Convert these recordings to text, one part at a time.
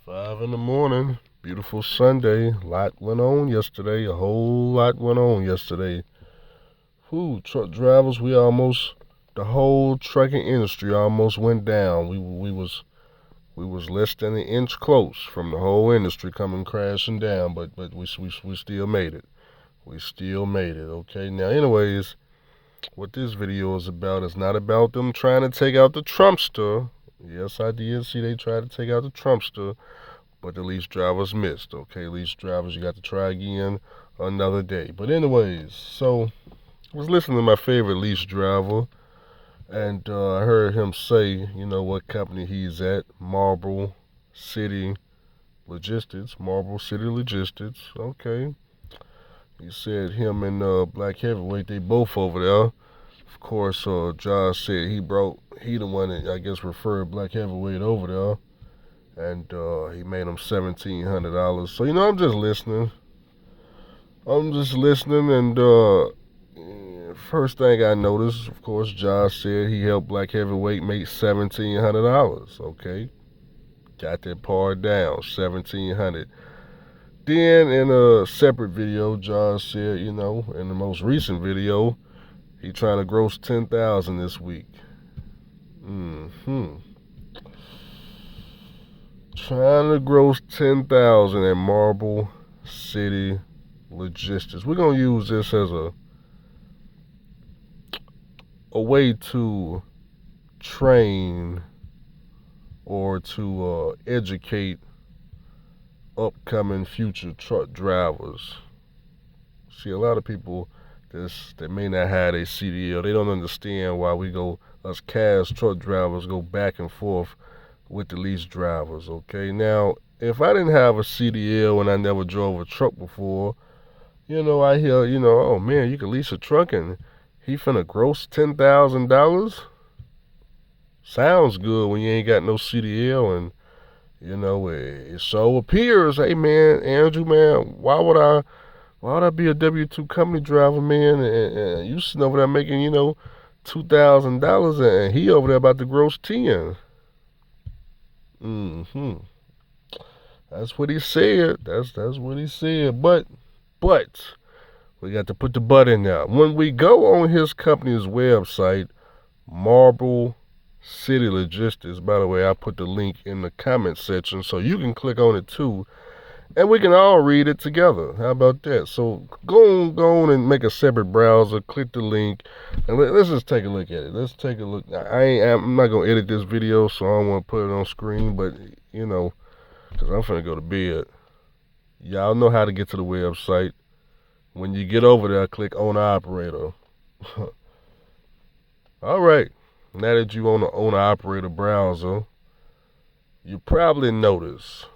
5 in the morning, beautiful Sunday. Lot went on yesterday. A whole lot went on yesterday. Whew, truck drivers, the whole trucking industry almost went down. We was less than an inch close from the whole industry coming crashing down, but we still made it. We still made it. Okay. Now, anyways, what this video is about is not about them trying to take out the Trumpster. Yes, I did see they tried to take out the Trumpster. But the lease drivers missed. Okay, lease drivers, you got to try again another day. But anyways, so I was listening to my favorite lease driver, and I heard him say, what company he's at, Marble City Logistics. Marble City Logistics. Okay. He said him and Black Heavyweight, they both over there. Of course, Josh said he the one that I guess referred Black Heavyweight over there, and he made him $1,700. So I'm just listening. And first thing I noticed, of course, Josh said he helped Black Heavyweight make $1,700. Okay, got that part down, 1,700. Then in a separate video, Josh said, in the most recent video, he trying to gross 10,000 this week. Trying to gross 10,000 at Marble City Logistics. We're gonna use this as a way to train or to educate upcoming future truck drivers. See, a lot of people that may not have a CDL, they don't understand why us cash truck drivers go back and forth with the lease drivers. Okay, now if I didn't have a CDL and I never drove a truck before, I hear, oh man, you can lease a truck and he finna gross $10,000. Sounds good when you ain't got no CDL, and it so appears. Hey man, Andrew man, why would I be a W-2 company driver, man, and you sitting over there making $2,000, and he over there about to gross 10. That's what he said. That's what he said. But we got to put the but in there. When we go on his company's website, Marble City Logistics, by the way, I put the link in the comment section so you can click on it too, and we can all read it together. How about that? So go on and make a separate browser, click the link, and let's just take a look at it. Let's take a look. I'm not gonna edit this video, so I don't want to put it on screen, but because I'm finna go to bed. Y'all know how to get to the website. When you get over there, click Owner Operator. All right. Now that you on the Owner Operator browser, you probably notice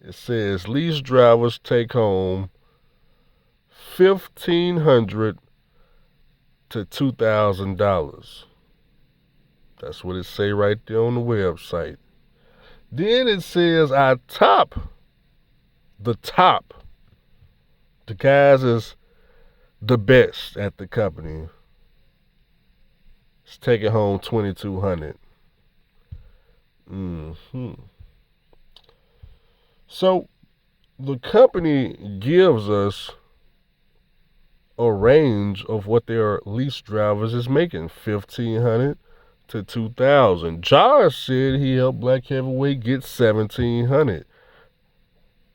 it says lease drivers take home $1,500 to $2,000. That's what it say right there on the website. Then it says the guys is the best at the company. It's taking home $2,200. So the company gives us a range of what their lease drivers is making, $1,500 to $2,000. Josh said he helped Black Heavyweight get $1,700.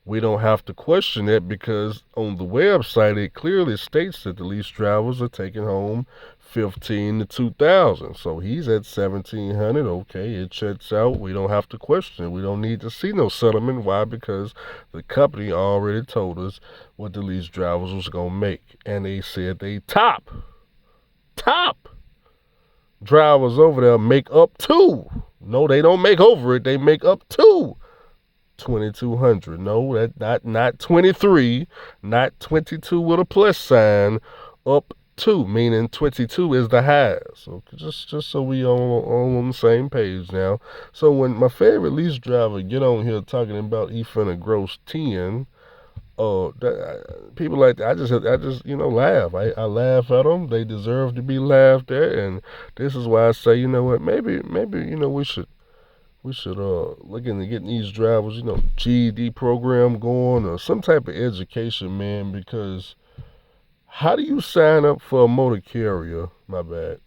We don't have to question that because on the website it clearly states that the lease drivers are taking home $1,500 to $2,000. So he's at $1,700. Okay, it checks out. We don't have to question it. We don't need to see no settlement. Why? Because the company already told us what the lease drivers was gonna make, and they said they top drivers over there make up to. No, they don't make over it. They make up to $2,200. No, that not 23, not 22 with a plus sign. Up to, meaning 22 is the highest. So just so we all on the same page now. So when my favorite lease driver get on here talking about he finna gross 10, people like that, I just laugh. I laugh at them. They deserve to be laughed at, and this is why I say, maybe we should We should look into getting these drivers, GED program going or some type of education, man, because how do you sign up for a motor carrier? My bad.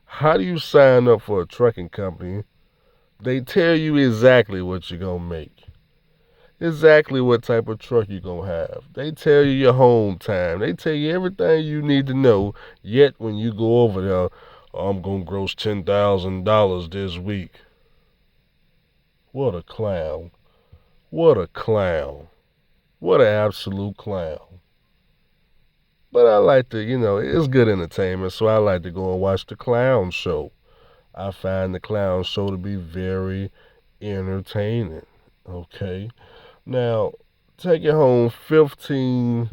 How do you sign up for a trucking company? They tell you exactly what you're gonna make. Exactly what type of truck you're gonna have. They tell you your home time. They tell you everything you need to know. Yet when you go over there, "Oh, I'm gonna gross $10,000 this week." What a clown. What a clown. What an absolute clown. But I like to, it's good entertainment, so I like to go and watch the clown show. I find the clown show to be very entertaining. Okay. Now, take it home 15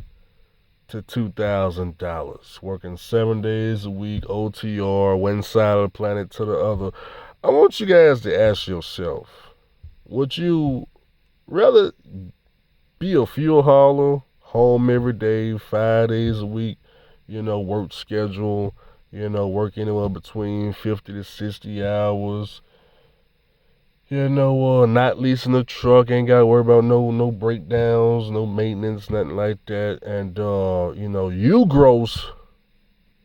to $2,000, working 7 days a week, OTR, one side of the planet to the other. I want you guys to ask yourself, would you rather be a fuel hauler, home every day, 5 days a week, work schedule, work anywhere between 50 to 60 hours, not leasing a truck, ain't got to worry about no breakdowns, no maintenance, nothing like that, and you gross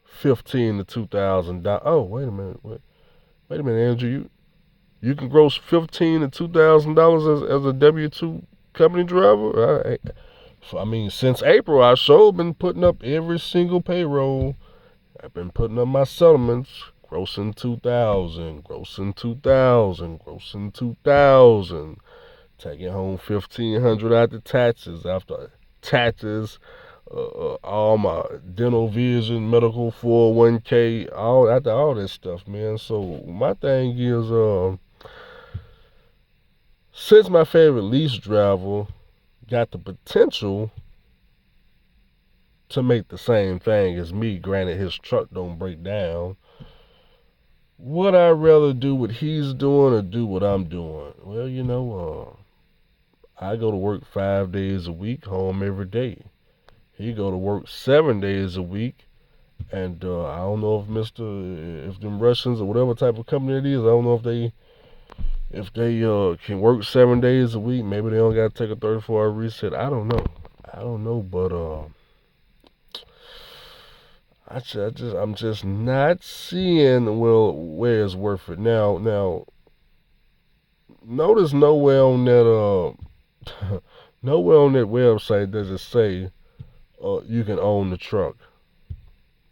15 to $2,000. Oh, wait a minute, wait a minute, Andrew, you can gross 15 to $2,000 as a W-2 company driver. I mean, since April, I've sure been putting up every single payroll. I've been putting up my settlements, grossing 2,000, grossing 2,000, grossing 2,000, taking home 1,500 after taxes, all my dental, vision, medical, 401k, all after all that stuff, man. So my thing is, since my favorite lease driver got the potential to make the same thing as me, granted his truck don't break down, would I rather do what he's doing or do what I'm doing? Well, I go to work 5 days a week, home every day. He go to work 7 days a week, and I don't know if them Russians or whatever type of company it is, I don't know if they can work 7 days a week. Maybe they don't got to take a 34-hour reset. I don't know. But I'm just not seeing where it's worth it. Now, notice nowhere on that nowhere on that website does it say you can own the truck.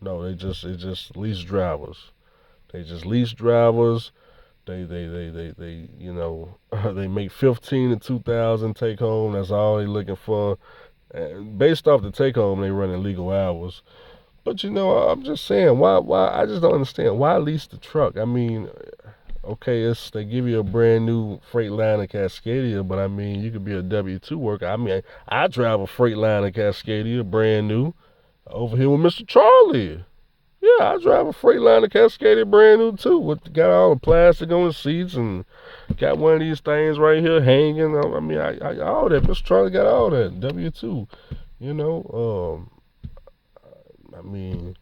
No, it's just lease drivers. They just lease drivers. They they make 15 to 2,000 take home. That's all they looking for. And based off the take home, they run illegal hours. But I'm just saying, why? I just don't understand why lease the truck. I mean, okay, they give you a brand new Freightliner Cascadia, but I mean, you could be a W-2 worker. I mean, I drive a Freightliner Cascadia, brand new, over here with Mr. Charlie. Yeah, I drive a Freightliner Cascadia, brand new too. Got all the plastic on the seats and got one of these things right here hanging. I mean, all that. Mr. Charlie got all that W-2. You know, I mean,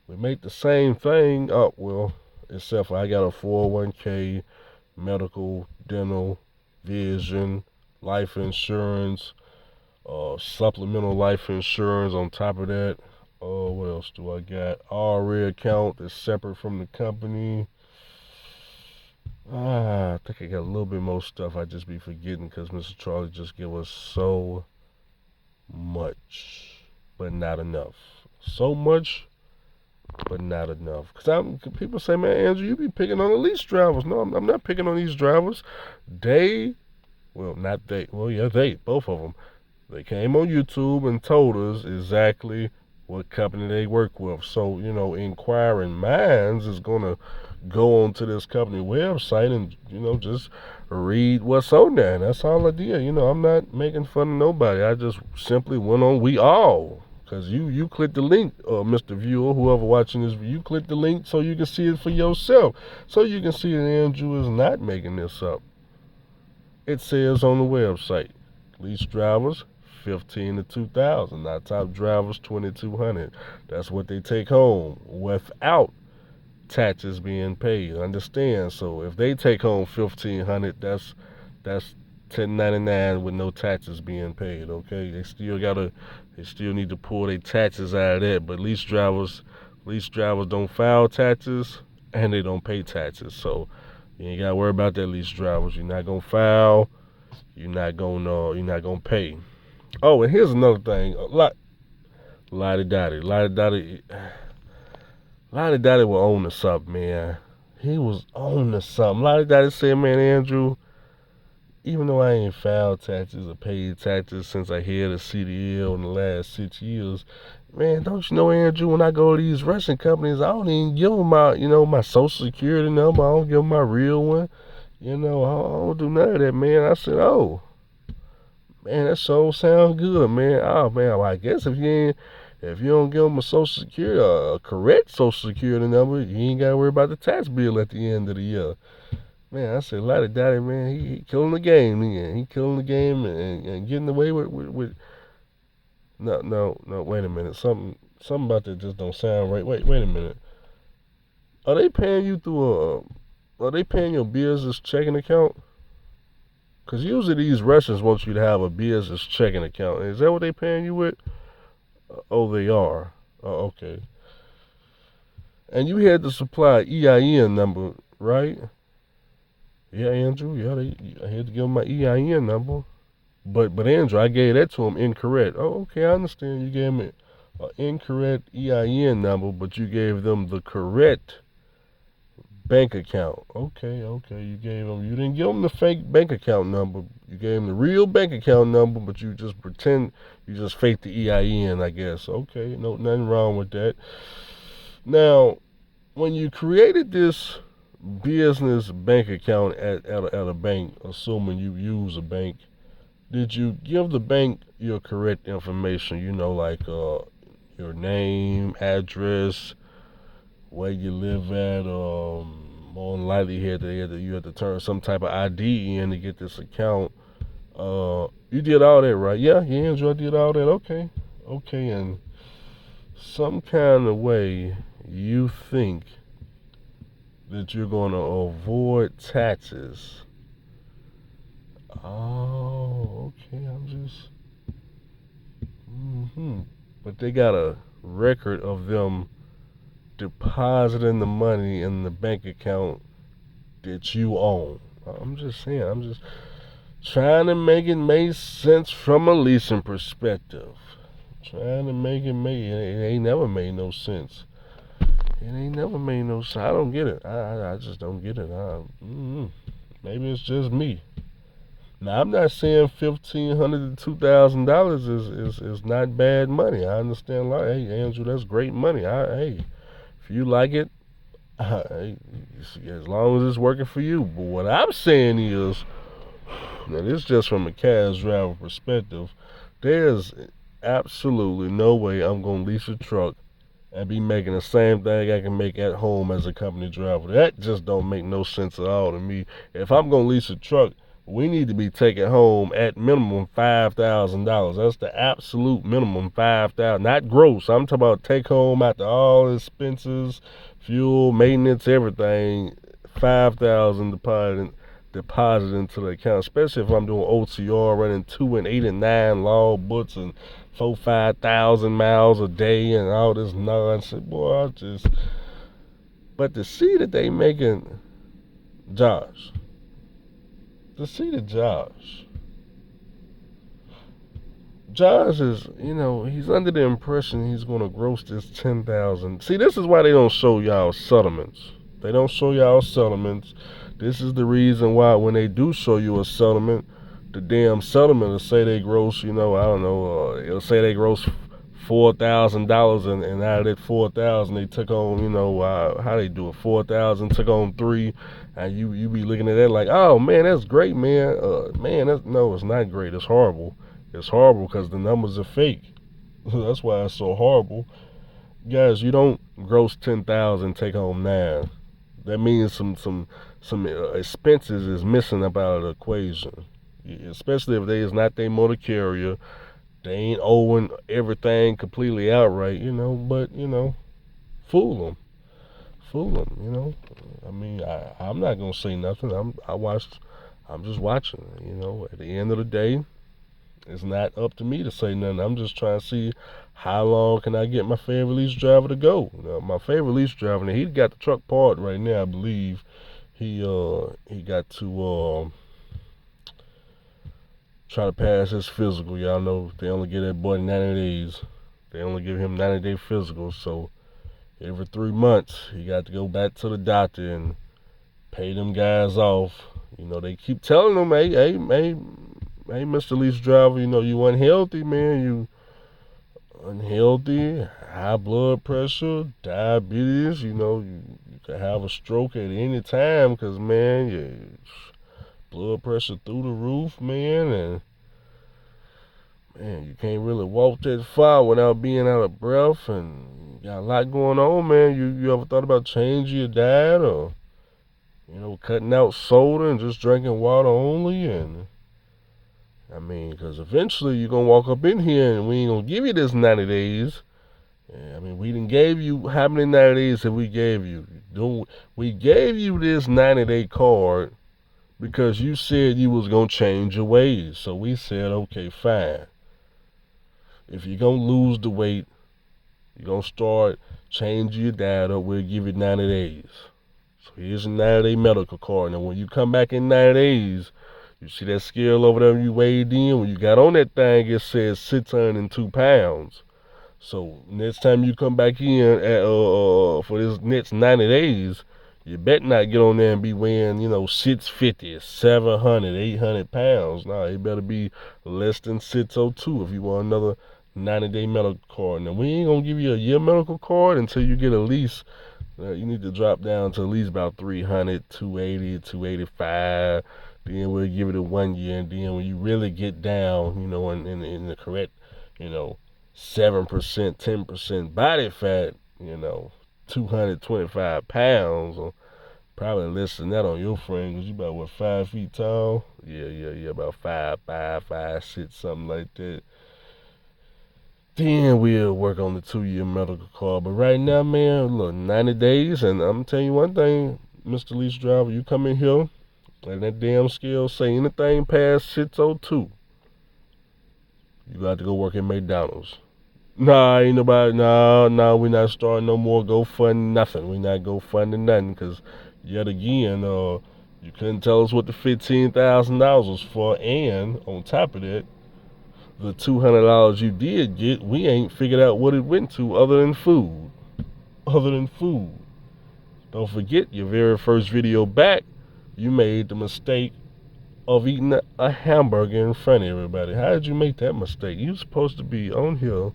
we make the same thing up, well, except for I got a 401k, medical, dental, vision, life insurance, supplemental life insurance on top of that. What else do I got? RA account that's separate from the company. I think I got a little bit more stuff I just be forgetting because Mr. Charlie just give us so much, but not enough. So much, but not enough. Because people say, man, Andrew, you be picking on the lease drivers. No, I'm not picking on these drivers. Both of them. They came on YouTube and told us exactly what company they work with. So, inquiring minds is going to go onto this company website and, just read what's on there. And that's all I did. I'm not making fun of nobody. I just simply went on We All. Because you click the link, Mr. Viewer, whoever watching this, you click the link so you can see it for yourself. So you can see that Andrew is not making this up. It says on the website, lease drivers, 15 to 2,000. Now top drivers, 2,200. That's what they take home without taxes being paid. Understand? So if they take home 1,500, that's 1099 with no taxes being paid. Okay, they still need to pull their taxes out of that. But lease drivers don't file taxes and they don't pay taxes. So you ain't gotta worry about that, lease drivers. You're not gonna file. You're not gonna pay. Oh, and here's another thing. Lottie Dottie, Lottie Dottie was on to something, man. He was on to something. Lottie Dottie said, man, Andrew, even though I ain't filed taxes or paid taxes since I had a CDL in the last 6 years, man, don't you know, Andrew, when I go to these Russian companies, I don't even give them my social security number. I don't give them my real one. I don't do none of that, man. I said, oh, man, that sure sounds good, man. Oh, man, well, I guess if you don't give them a social security, a correct social security number, you ain't got to worry about the tax bill at the end of the year. Man, I said, Lottie Daddy, man, he killing the game, man. He killing the game and getting away with. No, wait a minute. Something about that just don't sound right. Wait a minute. Are they paying you through are they paying your business checking account? Because usually these Russians want you to have a business checking account. Is that what they paying you with? Oh, they are. Oh, okay. And you had to supply EIN number, right? Yeah, Andrew. Yeah, I had to give them my EIN number. But Andrew, I gave that to him incorrect. Oh, okay, I understand. You gave me an incorrect EIN number, but you gave them the correct bank account. Okay. You didn't give them the fake bank account number. You gave them the real bank account number, but you just you just faked the EIN, I guess. Okay, no, nothing wrong with that. Now, when you created this business bank account at a bank, assuming you use a bank, did you give the bank your correct information? Like your name, address, where you live at. More than likely, you had to turn some type of ID in to get this account. You did all that, right? Yeah, Andrew, I did all that. Okay, and some kind of way you think that you're going to avoid taxes. Oh, okay. I'm just. But they got a record of them depositing the money in the bank account that you own. I'm just saying. I'm just trying to make it make sense from a leasing perspective. Trying to make it ain't never made no sense. It ain't never made no sense. I don't get it. I just don't get it. Maybe it's just me. Now I'm not saying $1,500 to $2,000 is not bad money. I understand. Like, hey, Andrew, that's great money. Hey, if you like it, hey, as long as it's working for you. But what I'm saying is, now this is just from a cash driver perspective. There's absolutely no way I'm gonna lease a truck and be making the same thing I can make at home as a company driver. That just don't make no sense at all to me. If I'm gonna lease a truck, we need to be taking home at minimum $5,000. That's the absolute minimum, 5,000, not gross. I'm talking about take home after all expenses, fuel, maintenance, everything. 5,000 deposit into the account, especially if I'm doing OTR, running 2 and 8 and 9 log books and 5,000 miles a day and all this nonsense. Boy, but to see that they making Josh, to see that Josh is, he's under the impression he's gonna gross this 10,000. See, this is why they don't show y'all settlements. They don't show y'all settlements. This is the reason why when they do show you a settlement, the damn settlement will say they gross, I don't know, it'll say they gross $4,000 and out of that 4,000 they took on, how they do it, 4,000 took on 3, and you be looking at that like, oh man, that's great, man. No, it's not great. It's horrible. It's horrible because the numbers are fake. That's why it's so horrible. Guys, you don't gross 10,000, take home 9. That means some expenses is missing about the equation. Especially if they is not their motor carrier, they ain't owing everything completely outright, but fool them. fool them. I mean, I'm not gonna say nothing. I'm just watching. At the end of the day, it's not up to me to say nothing. I'm just trying to see how long can I get my favorite lease driver to go. My favorite lease driver, now, he got the truck parked right now. I believe he got to try to pass his physical. Y'all know they only give that boy 90 days. They only give him 90-day physical. So every 3 months he got to go back to the doctor and pay them guys off. They keep telling him, hey, Mr. Lease Driver, you unhealthy, man. You unhealthy, high blood pressure, diabetes. You could have a stroke at any time because, man, your blood pressure through the roof, man, and man, you can't really walk that far without being out of breath, and you got a lot going on, man. You ever thought about changing your diet or cutting out soda and just drinking water only? And I mean, because eventually you're gonna walk up in here and we ain't gonna give you this 90 days. I mean, we didn't gave you how many 90 days have we gave you? We gave you this 90-day card because you said you was gonna change your ways. So we said, okay, fine. If you're gonna lose the weight, you're gonna start changing your diet up, we'll give you 90 days. So here's a 90-day medical card. Now when you come back in 90 days, you see that scale over there you weighed in? When you got on that thing, it says 602 pounds. So next time you come back in for this next 90 days, you better not get on there and be weighing, 650, 700, 800 pounds. Nah, it better be less than 602 if you want another 90-day medical card. Now, we ain't going to give you a year medical card until you get a lease. You need to drop down to at least about 300, 280, 285. Then we'll give it a 1 year. And then when you really get down, in the correct, 7%, 10% body fat, 225 pounds, or probably less than that on your frame, because you about, 5 feet tall? Yeah, about 5'5", 5'6", something like that. Then we'll work on the 2 year medical card. But right now, man, look, 90 days, and I'm telling you one thing, Mr. Lease Driver, you come in here, and that damn scale say anything past 602, you got to go work at McDonald's. Nah, ain't nobody. Nah, we not starting no more GoFundMe nothing. We not GoFundMe nothing because yet again, you couldn't tell us what the $15,000 was for, and on top of that, the $200 you did get, we ain't figured out what it went to other than food. Other than food. Don't forget your very first video back, you made the mistake of eating a hamburger in front of everybody. How did you make that mistake? You supposed to be on here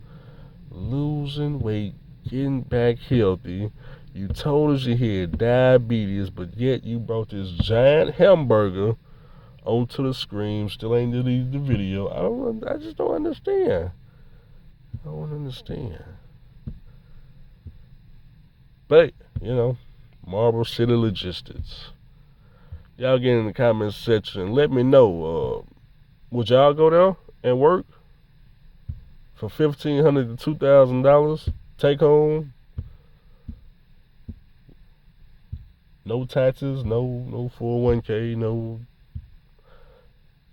losing weight, getting back healthy. You told us you had diabetes, but yet you brought this giant hamburger onto the screen. Still ain't deleted the video. I just don't understand. I don't understand. But, Marble City Logistics. Y'all get in the comments section. Let me know. Would y'all go there and work for $1,500 to $2,000 take home? No taxes, no 401k, no.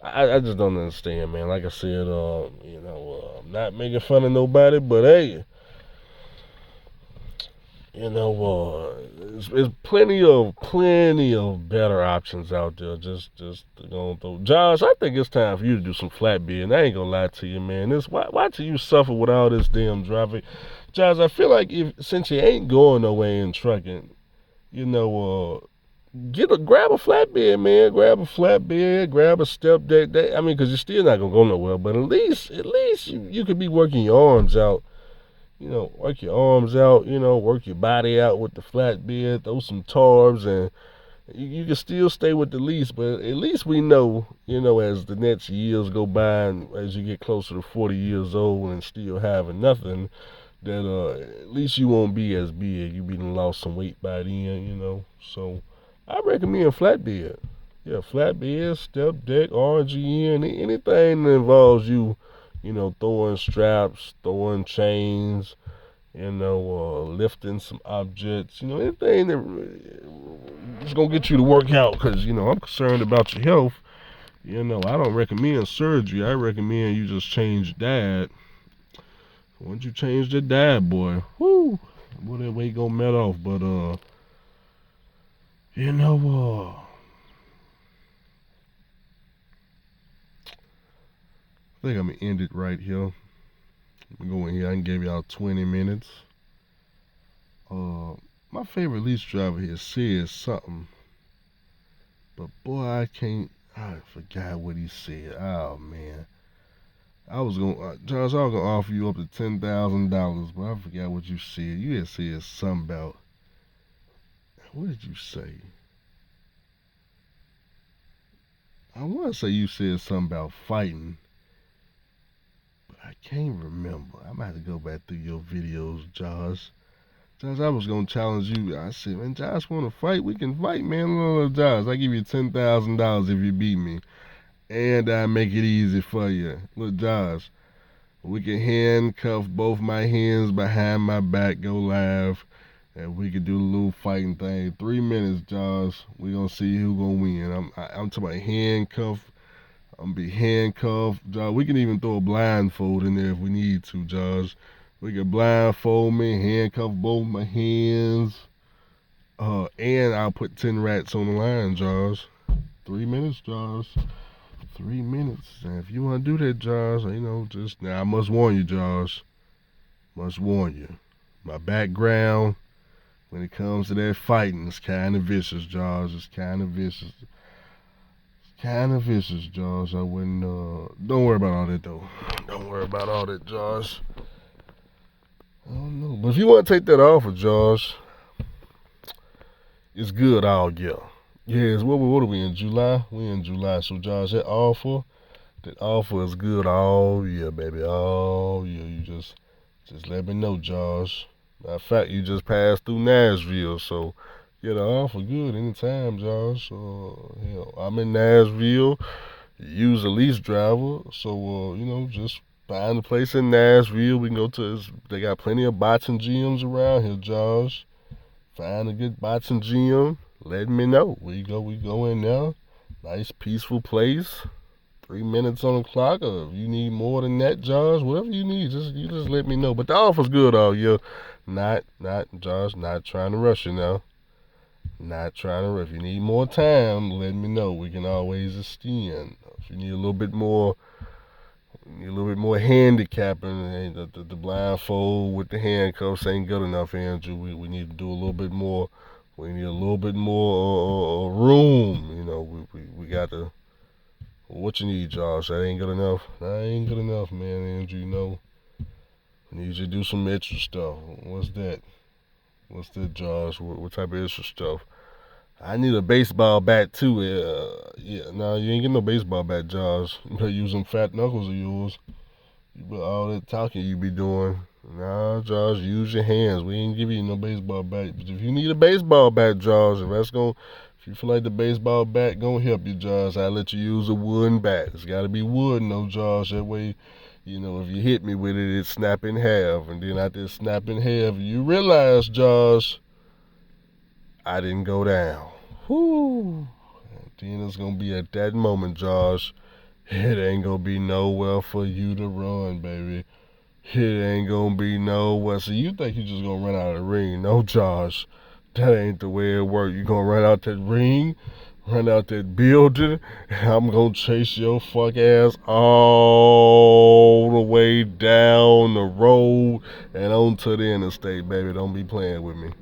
I just don't understand, man. Like I said, I'm not making fun of nobody, but hey, there's plenty of better options out there. Just going through. Josh, I think it's time for you to do some flatbed. And I ain't gonna lie to you, man. Why do you suffer with all this damn driving? Josh, I feel like since you ain't going nowhere in trucking, grab a flatbed, man. Grab a flatbed, grab a step deck. I mean, because you're still not gonna go nowhere. But at least you could be working your arms out. Work your arms out. Work your body out with the flatbed. Throw some tarps, and you can still stay with the lease. But at least we know, as the next years go by, and as you get closer to 40 years old and still having nothing, that at least you won't be as big. You done lost some weight by then, So I recommend flatbed. Yeah, flatbed, step deck, RGN, anything that involves you, throwing straps, throwing chains, lifting some objects, anything that is gonna get you to work out. Cause I'm concerned about your health. I don't recommend surgery. I recommend you just change diet. Once you change the diet, boy, whoo, boy, that weight gonna melt off. But you know, I think I'm gonna end it right here. I'm going here. I can give y'all 20 minutes. My favorite lease driver here said something, but boy, I forgot what he said. Oh man, Josh, I was gonna offer you up to $10,000, but I forgot what you said. You had said something about, what did you say? I want to say you said something about fighting, but I can't remember. I might have to go back through your videos, Josh. Josh, I was gonna challenge you. I said, man, Josh, want to fight? We can fight, man. Look, Josh, I give you $10,000 if you beat me, and I make it easy for you. Look, Josh, we can handcuff both my hands behind my back, go live, and we can do a little fighting thing. 3 minutes, Josh. We gonna see who gonna win. I'm talking about handcuff. I'm gonna be handcuffed, Josh. We can even throw a blindfold in there if we need to, Josh. We can blindfold me, handcuff both my hands, and I'll put 10 rats on the line, Josh. 3 minutes, Josh. 3 minutes. And if you want to do that, Josh, just now I must warn you, Josh. Must warn you. My background when it comes to that fighting is kind of vicious, Josh. It's kind of vicious. Kind of vicious, Josh. I wouldn't. Don't worry about all that though. Don't worry about all that, Josh. I don't know, but if you want to take that offer, Josh, it's good all year. Yes. What are we in July? We in July. So, Josh, that offer is good all year, baby. All year. You just let me know, Josh. Matter of fact, you just passed through Nashville, so yeah, the offer good anytime, Josh. Hell, I'm in Nashville. Use a lease driver, so just find a place in Nashville. We can go to. They got plenty of boxing gyms around here, Josh. Find a good boxing gym. Let me know. We go in there. Nice peaceful place. 3 minutes on the clock, or if you need more than that, Josh, whatever you need, you just let me know. But the offer's good all year. Not Josh, not trying to rush you now. Not trying to rush. If you need more time, let me know. We can always extend. If you need a little bit more, handicapping, and the blindfold with the handcuffs ain't good enough, Andrew. We need to do a little bit more. We need a little bit more room. We got to. What you need, Josh? That ain't good enough. That ain't good enough, man, Andrew. I need you to do some extra stuff. What's that? What's that, Josh? What type of extra stuff? I need a baseball bat too. Yeah, no, you ain't getting no baseball bat, Josh. You better use them fat knuckles of yours. You better all that talking you be doing. Nah, Josh, use your hands. We ain't giving you no baseball bat. But if you need a baseball bat, Josh, if you feel like the baseball bat gonna help you, Josh, I'll let you use a wooden bat. It's gotta be wood, no, Josh. That way, if you hit me with it, it snap in half. And then after it snap in half, you realize, Josh, I didn't go down. Whoo. And then it's gonna be at that moment, Josh. It ain't gonna be nowhere for you to run, baby. It ain't gonna be nowhere. So you think you just gonna run out of the ring? No, Josh. That ain't the way it works. You gonna run out that ring, run out that building, and I'm gonna chase your fuck ass all the way down the road and onto the interstate, baby. Don't be playing with me.